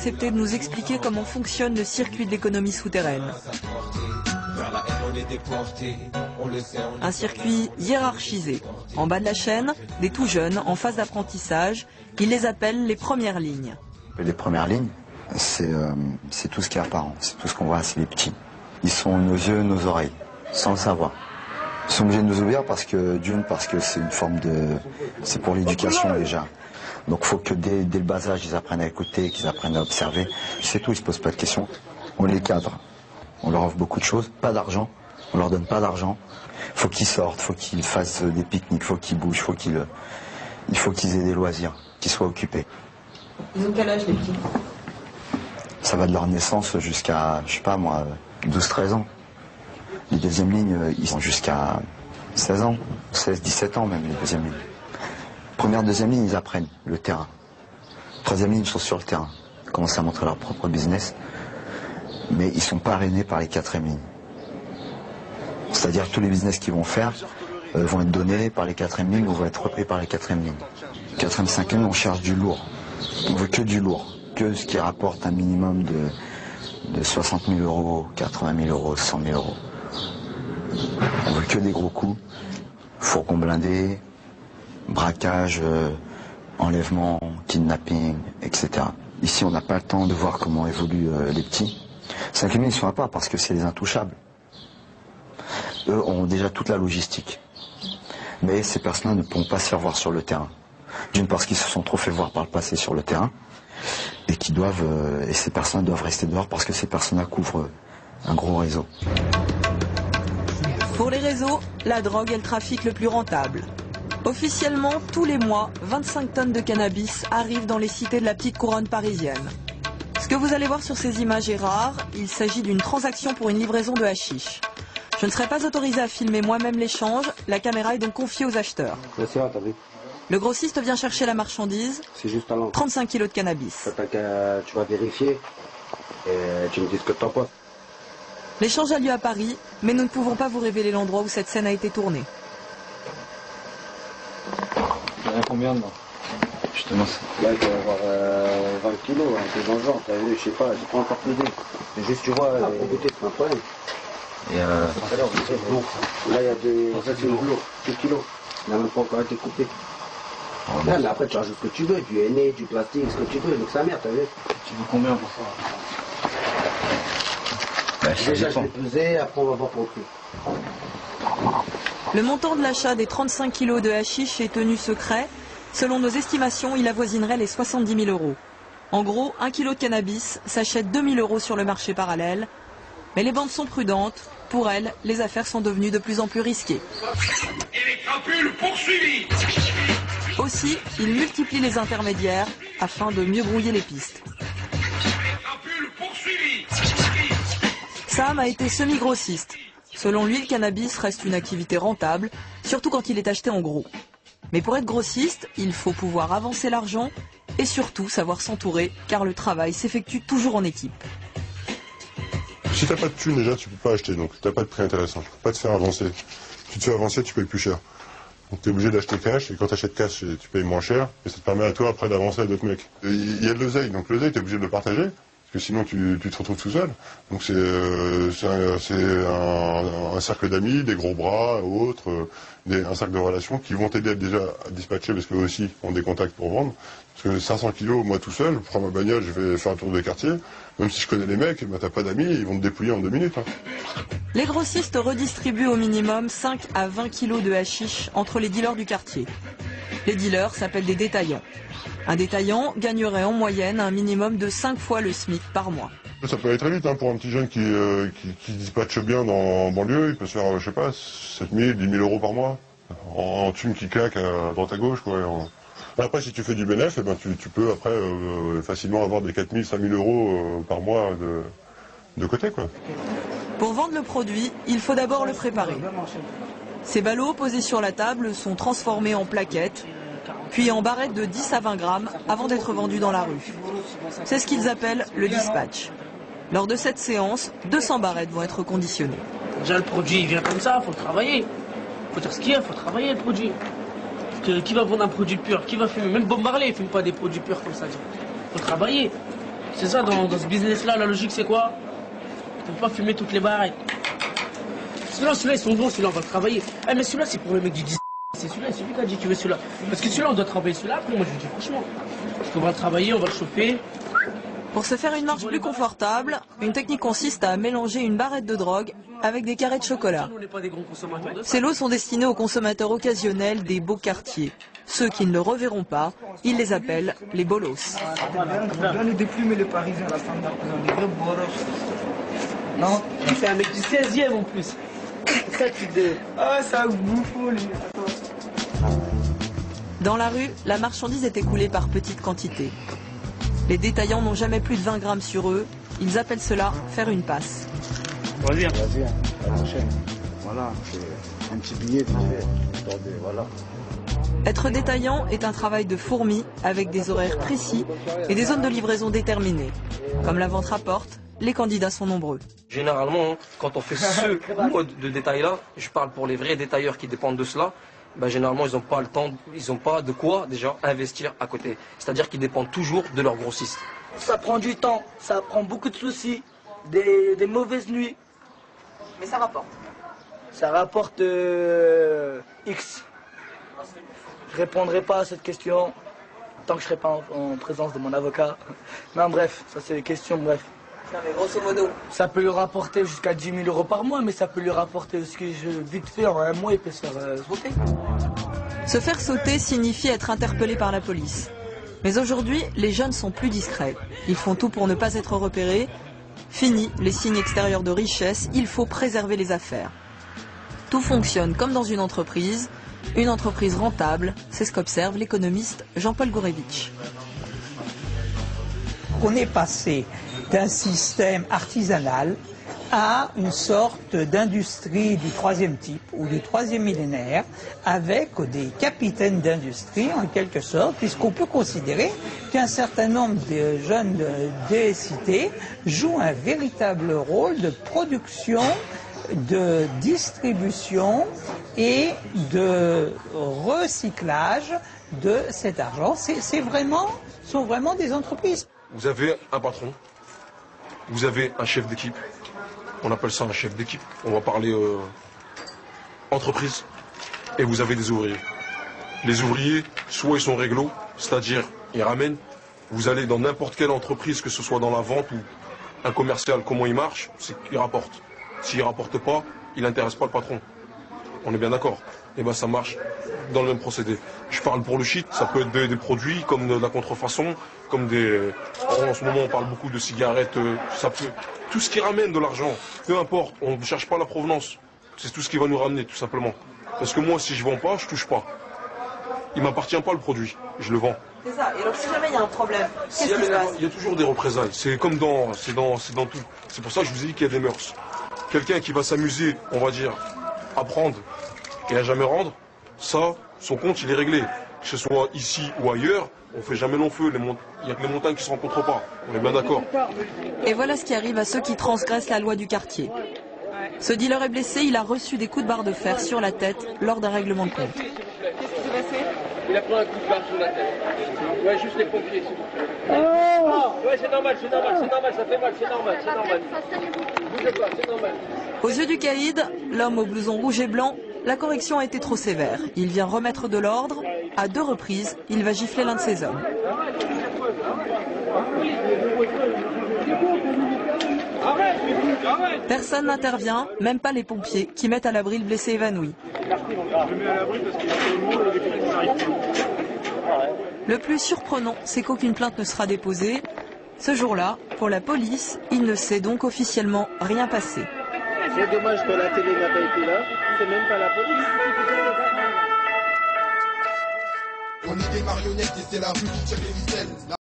accepté de nous expliquer comment fonctionne le circuit de l'économie souterraine. Un circuit hiérarchisé. En bas de la chaîne, des tout jeunes en phase d'apprentissage. Ils les appellent les premières lignes. Les premières lignes, c'est tout ce qui est apparent, c'est tout ce qu'on voit, c'est les petits. Ils sont nos yeux, nos oreilles, sans le savoir. Ils sont obligés de nous obéir parce que c'est une forme de... c'est pour l'éducation déjà. Donc il faut que dès le bas âge, ils apprennent à écouter, qu'ils apprennent à observer. C'est tout, ils ne se posent pas de questions. On les cadre. On leur offre beaucoup de choses, pas d'argent. On leur donne pas d'argent. Il faut qu'ils sortent, il faut qu'ils fassent des pique-niques, il faut qu'ils bougent, il faut qu'ils aient des loisirs, qu'ils soient occupés. Ils ont quel âge les petits? Ça va de leur naissance jusqu'à, je sais pas moi, 12-13 ans. Les deuxièmes lignes, ils sont jusqu'à 16 ans, 16-17 ans même, les deuxièmes lignes. Première, deuxième ligne, ils apprennent le terrain. Troisième ligne, ils sont sur le terrain. Ils commencent à montrer leur propre business. Mais ils ne sont pas parrainés par les quatrièmes lignes. C'est-à-dire que tous les business qu'ils vont faire vont être donnés par les quatrièmes lignes ou vont être repris par les quatrièmes lignes. Quatrième, cinquième, on cherche du lourd. On veut que du lourd. Que ce qui rapporte un minimum de 60 000 euros, 80 000 euros, 100 000 euros. On veut que des gros coups. Fourgon blindé, braquage, enlèvement, kidnapping, etc. Ici, on n'a pas le temps de voir comment évoluent les petits. Cinquième ligne, ils sont à part parce que c'est les intouchables. Eux ont déjà toute la logistique. Mais ces personnes ne pourront pas se faire voir sur le terrain. D'une parce qu'ils se sont trop fait voir par le passé sur le terrain et et ces personnes doivent rester dehors parce que ces personnes-là couvrent un gros réseau. Pour les réseaux, la drogue est le trafic le plus rentable. Officiellement, tous les mois, 25 tonnes de cannabis arrivent dans les cités de la petite couronne parisienne. Ce que vous allez voir sur ces images est rare, il s'agit d'une transaction pour une livraison de hashish. Je ne serai pas autorisé à filmer moi-même l'échange, la caméra est donc confiée aux acheteurs. Le grossiste vient chercher la marchandise, 35 kilos de cannabis. Tu vas vérifier et tu me dis ce que t'en penses. L'échange a lieu à Paris, mais nous ne pouvons pas vous révéler l'endroit où cette scène a été tournée. Il y a combien dedans? Justement, là il doit y avoir 20 kilos, un peu dans le genre, t'as vu, je sais pas, j'ai pas encore pesé. Mais juste tu vois, pour goûter c'est un problème. Et là il y a ça c'est une lourd, 2 kilos, il n'a même pas encore été coupé. Là, mais après tu rajoutes ce que tu veux, du henné, du plastique, ce que tu veux, donc sa mère, t'as vu. Tu veux combien pour ça? Déjà je vais peser, après on va voir pour le prix. Le montant de l'achat des 35 kilos de hashish est tenu secret. Selon nos estimations, il avoisinerait les 70 000 euros. En gros, 1 kilo de cannabis s'achète 2 000 euros sur le marché parallèle. Mais les bandes sont prudentes. Pour elles, les affaires sont devenues de plus en plus risquées. Et les crapules poursuivis. Aussi, ils multiplient les intermédiaires afin de mieux brouiller les pistes. Sam a été semi-grossiste. Selon lui, le cannabis reste une activité rentable, surtout quand il est acheté en gros. Mais pour être grossiste, il faut pouvoir avancer l'argent et surtout savoir s'entourer, car le travail s'effectue toujours en équipe. Si t'as pas de thunes déjà, tu peux pas acheter, donc t'as pas de prix intéressant, tu peux pas te faire avancer. Si tu te fais avancer, tu payes plus cher. Donc tu es obligé d'acheter cash, et quand tu achètes cash, tu payes moins cher, et ça te permet à toi après d'avancer à d'autres mecs. Il y a de l'oseille, donc l'oseille, tu es obligé de le partager, parce que sinon tu te retrouves tout seul. Donc c'est un cercle d'amis, des gros bras, autres, un cercle de relations qui vont t'aider déjà à dispatcher, parce qu'eux aussi ont des contacts pour vendre. Parce que 500 kilos, moi tout seul, je prends ma bagnole, je vais faire un tour des quartiers, même si je connais les mecs, bah, t'as pas d'amis, ils vont te dépouiller en 2 minutes. Hein. Les grossistes redistribuent au minimum 5 à 20 kilos de hashish entre les dealers du quartier. Les dealers s'appellent des détaillants. Un détaillant gagnerait en moyenne un minimum de 5 fois le SMIC par mois. Ça peut aller très vite hein, pour un petit jeune qui dispatche bien en banlieue, il peut se faire, je sais pas, 7 000, 10 000 euros par mois, en thunes qui claquent à droite à gauche. Quoi, Après, si tu fais du bénéf, eh ben, tu peux après facilement avoir des 4 000, 5 000 euros par mois de côté. Quoi. Pour vendre le produit, il faut d'abord le préparer. Ces ballots posés sur la table sont transformés en plaquettes, puis en barrettes de 10 à 20 grammes avant d'être vendus dans la rue. C'est ce qu'ils appellent le dispatch. Lors de cette séance, 200 barrettes vont être conditionnées. Déjà le produit il vient comme ça, il faut le travailler. Il faut dire ce qu'il y a, il faut travailler le produit. Qui va vendre un produit pur? Qui va fumer? Même Bob Marley ne fume pas des produits purs comme ça. Il faut travailler. C'est ça, dans ce business-là, la logique c'est quoi? Tu ne peux pas fumer toutes les barrettes. Celui-là, ils sont bons, celui-là, on va le travailler. Eh, mais celui-là, c'est pour le mec du 10. C'est celui-là, c'est lui qui a dit tu veux celui-là. Parce que celui-là, on doit travailler celui-là. Après, moi, je vous dis franchement. Parce qu'on va le travailler, on va le chauffer. Pour se faire une marche plus confortable, une technique consiste à mélanger une barrette de drogue avec des carrés de chocolat. Nous, on n'est pas des gros consommateurs de ça. Ces lots sont destinés aux consommateurs occasionnels des beaux quartiers. Ceux qui ne le reverront pas, ils les appellent les bolos. Bien les déplumer les Parisiens, la standard, ils ont des vrais bolos. Non, C'est un mec du 16e en plus. C'est ça qui de... ah, ça bouffon, les Dans la rue, la marchandise est écoulée par petites quantités. Les détaillants n'ont jamais plus de 20 grammes sur eux. Ils appellent cela faire une passe. Vas-y, à la prochaine. Voilà, c'est un petit billet, voilà. Être détaillant est un travail de fourmi avec des horaires précis et des zones de livraison déterminées. Comme la vente rapporte, les candidats sont nombreux. Généralement, quand on fait ce mode de détail-là, je parle pour les vrais détailleurs qui dépendent de cela, ben généralement ils n'ont pas le temps, ils n'ont pas de quoi déjà investir à côté. C'est-à-dire qu'ils dépendent toujours de leurs grossistes. Ça prend du temps, ça prend beaucoup de soucis, des mauvaises nuits. Mais ça rapporte. Ça rapporte X. Je répondrai pas à cette question tant que je serai pas en présence de mon avocat. Non, bref, ça c'est une question, bref. Non, mais grosso modo. Ça peut lui rapporter jusqu'à 10 000 euros par mois, mais ça peut lui rapporter aussi vite fait en un mois, il peut se faire sauter. Se faire sauter signifie être interpellé par la police. Mais aujourd'hui, les jeunes sont plus discrets. Ils font tout pour ne pas être repérés. Fini les signes extérieurs de richesse, il faut préserver les affaires. Tout fonctionne comme dans une entreprise rentable, c'est ce qu'observe l'économiste Jean-Paul Gourevitch. On est passé d'un système artisanal à une sorte d'industrie du troisième type ou du troisième millénaire avec des capitaines d'industrie en quelque sorte, puisqu'on peut considérer qu'un certain nombre de jeunes des cités jouent un véritable rôle de production, de distribution et de recyclage de cet argent. Sont vraiment des entreprises. Vous avez un patron, vous avez un chef d'équipe, on appelle ça un chef d'équipe, on va parler entreprise, et vous avez des ouvriers. Les ouvriers, soit ils sont réglo, c'est-à-dire ils ramènent, vous allez dans n'importe quelle entreprise, que ce soit dans la vente ou un commercial, comment il marche, c'est qu'il rapporte. S'il ne rapporte pas, il n'intéresse pas le patron. On est bien d'accord. Et bien ça marche dans le même procédé. Je parle pour le shit, ça peut être des produits comme de la contrefaçon, comme des... En ce moment on parle beaucoup de cigarettes, ça peut... Tout ce qui ramène de l'argent, peu importe, on ne cherche pas la provenance. C'est tout ce qui va nous ramener, tout simplement. Parce que moi, si je ne vends pas, je ne touche pas. Il ne m'appartient pas le produit, je le vends. C'est ça, et donc si jamais il y a un problème, qu'est-ce qui se passe? Il y a toujours des représailles, c'est comme dans tout. C'est pour ça que je vous ai dit qu'il y a des mœurs. Quelqu'un qui va s'amuser, on va dire, à prendre et à jamais rendre, ça, son compte, il est réglé. Que ce soit ici ou ailleurs, on ne fait jamais long feu, il n'y a que les montagnes qui ne se rencontrent pas. On est bien d'accord. Et voilà ce qui arrive à ceux qui transgressent la loi du quartier. Ce dealer est blessé, il a reçu des coups de barre de fer sur la tête lors d'un règlement de compte. Qu'est-ce qui s'est passé? Il a pris un coup de barre sur la tête. Ouais, juste les pompiers, s'il vous plaît. Oh ouais, c'est normal, ça fait mal, c'est normal. Bougez pas, c'est normal. Aux yeux du caïd, l'homme au blouson rouge et blanc, la correction a été trop sévère. Il vient remettre de l'ordre. À 2 reprises, il va gifler l'un de ses hommes. Personne n'intervient, même pas les pompiers, qui mettent à l'abri le blessé évanoui. Le plus surprenant, c'est qu'aucune plainte ne sera déposée. Ce jour-là, pour la police, il ne s'est donc officiellement rien passé. C'est dommage que la télé n'a pas été là, c'est même pas la police. On est des marionnettes et c'est la rue qui tire les ficelles.